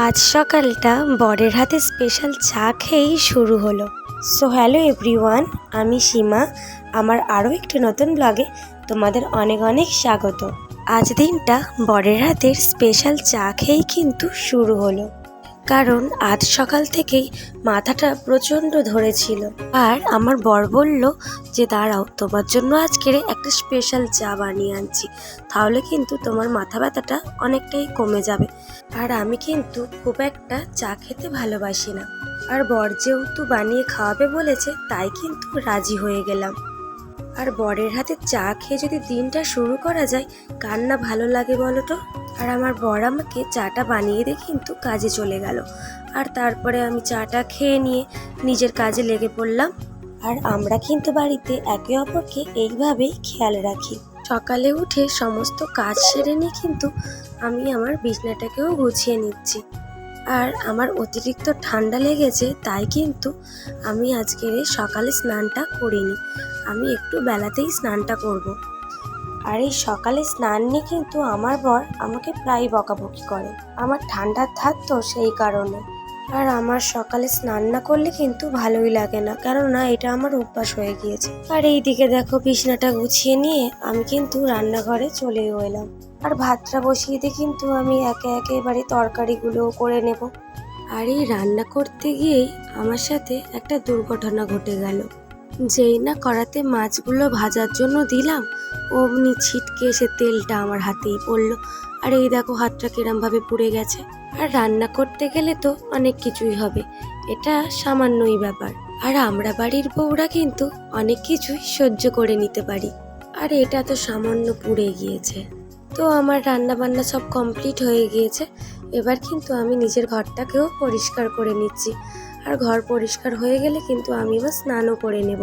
আজ সকালটা বরের হাতে স্পেশাল চা খেয়েই শুরু হলো। সো হ্যালো এভরিওয়ান, আমি সীমা। আমার আরও একটি নতুন ব্লগে তোমাদের অনেক অনেক স্বাগত। আজ দিনটা বরের হাতের স্পেশাল চা খেয়েই কিন্তু শুরু হলো, কারণ আজ সকাল থেকেই মাথাটা প্রচণ্ড ধরেছিল। আর আমার বর বলল যে দাঁড়াও, তোমার জন্য আজকের একটা স্পেশাল চা বানিয়ে আনছি, তাহলে কিন্তু তোমার মাথা ব্যথাটা অনেকটাই কমে যাবে। আর আমি কিন্তু খুব একটা চা খেতে ভালোবাসি না, আর বর যেহেতু বানিয়ে খাওয়াবে বলেছে তাই কিন্তু রাজি হয়ে গেলাম। আর বরের হাতে চা খেয়ে যদি দিনটা শুরু করা যায়, কার না ভালো লাগে বলো তো। আর আমার বর আমাকে চাটা বানিয়ে দিয়ে কিন্তু কাজে চলে গেল। আর তারপরে আমি চাটা খেয়ে নিয়ে নিজের কাজে লেগে পড়লাম। আর আমরা কিন্তু বাড়িতে একে অপরকে এইভাবেই খেয়াল রাখি। সকালে উঠে সমস্ত কাজ সেরে নিয়ে কিন্তু আমি আমার বিছনাটাকেও গুছিয়ে নিচ্ছি। আর আমার অতিরিক্ত ঠান্ডা লেগেছে, তাই কিন্তু আমি আজকের সকালে স্নানটা করিনি। আমি একটু বেলাতেই স্নানটা করব। আর এই সকালে স্নান নিয়ে কিন্তু আমার বর আমাকে প্রায় বকাবকি করে। আমার ঠান্ডার ধাত তো সেই কারণে। আর আমার সকালে স্নান না করলে কিন্তু ভালোই লাগে না, কেননা এটা আমার অভ্যাস হয়ে গিয়েছে। আর এই দিকে দেখো, বিছনাটা গুছিয়ে নিয়ে আমি কিন্তু রান্নাঘরে চলেও এলাম। আর ভাতটা বসিয়ে দিয়ে কিন্তু আমি একে একে এবারে তরকারিগুলো করে নেব। আর এই রান্না করতে গিয়েই আমার সাথে একটা দুর্ঘটনা ঘটে গেল। যেই না কড়াতে মাছগুলো ভাজার জন্য দিলাম, অমনি ছিটকে এসে তেলটা আমার হাতেই পড়লো। আর এই দেখো, হাতটা কিরমভাবে পুড়ে গেছে। আর রান্না করতে গেলে তো অনেক কিছুই হবে, এটা সামান্যই ব্যাপার। আর আমরা বাড়ির বউরা কিন্তু অনেক কিছুই সহ্য করে নিতে পারি। আর এটা তো সামান্য পুড়ে গিয়েছে। তো আমার রান্না বান্না সব কমপ্লিট হয়ে গিয়েছে। এবার কিন্তু আমি নিজের ঘরটাকেও পরিষ্কার করে নিচ্ছি। আর ঘর পরিষ্কার হয়ে গেলে কিন্তু আমি এবার স্নানও করে নেব।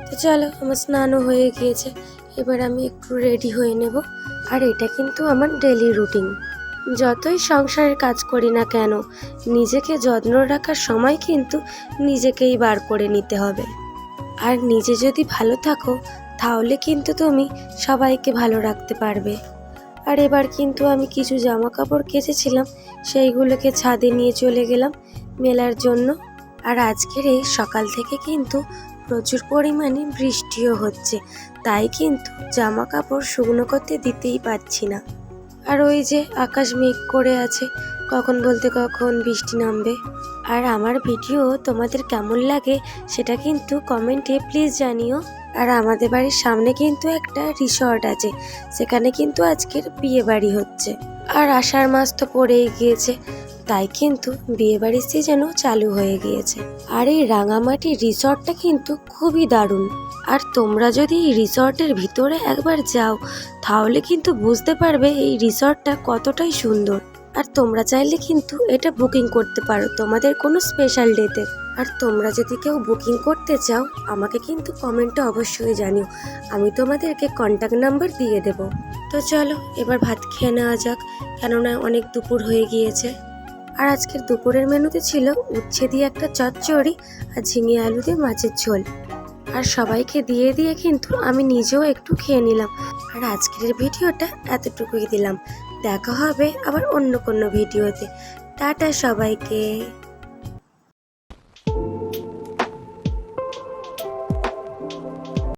তো চলো, আমার স্নানও হয়ে গিয়েছে। এবার আমি একটু রেডি হয়ে নেব। আর এটা কিন্তু আমার ডেলি রুটিন। যতই সংসারের কাজ করি না কেন, নিজেকে যত্ন রাখার সময় কিন্তু নিজেকেই বার করে নিতে হবে। আর নিজে যদি ভালো থাকো, তাহলে কিন্তু তুমি সবাইকে ভালো রাখতে পারবে। আর এবার কিন্তু আমি কিছু জামা কাপড় কেচেছিলাম, সেইগুলোকে ছাদে নিয়ে চলে গেলাম মেলার জন্য। আর আজকের এই সকাল থেকে কিন্তু প্রচুর পরিমাণে বৃষ্টিও হচ্ছে, তাই কিন্তু জামা কাপড় শুকনো করতে দিতেই পারছি না। আর ওই যে আকাশ মেঘ করে আছে, কখন বলতে কখন বৃষ্টি নামবে। আর আমার ভিডিও তোমাদের কেমন লাগে সেটা কিন্তু কমেন্টে প্লিজ জানিও। আর আমাদের বাড়ির সামনে কিন্তু একটা রিসর্ট আছে, সেখানে কিন্তু আজকের বিয়ে বাড়ি হচ্ছে। আর আষাঢ় মাস তো পড়েই গিয়েছে, তাই কিন্তু বিয়ে বাড়ির সিজনও চালু হয়ে গিয়েছে। আর এই রাঙামাটি রিসর্টটা কিন্তু খুবই দারুণ। আর তোমরা যদি এই রিসর্টের ভিতরে একবার যাও, তাহলে কিন্তু বুঝতে পারবে এই রিসর্টটা কতটাই সুন্দর। আর তোমরা চাইলে কিন্তু এটা বুকিং করতে পারো তোমাদের কোনো স্পেশাল ডেতে। আর তোমরা যদি কেউ বুকিং করতে চাও, আমাকে কিন্তু কমেন্টে অবশ্যই জানিও, আমি তোমাদেরকে কন্ট্যাক্ট নাম্বার দিয়ে দেব। তো চলো এবার ভাত খেয়ে নেওয়া যাক, কেননা অনেক দুপুর হয়ে গিয়েছে। আর আজকের দুপুরের মেনুতে ছিল উচ্ছে দিয়ে একটা চচ্চড়ি আর ঝিঙে আলু দিয়ে মাছের ঝোল। আর সবাইকে দিয়ে দিয়ে কিন্তু আমি নিজেও একটু খেয়ে নিলাম। আর আজকের ভিডিওটা এতটুকুই দিলাম। দেখা হবে আবার অন্য কোনো ভিডিওতে। টাটা সবাইকে।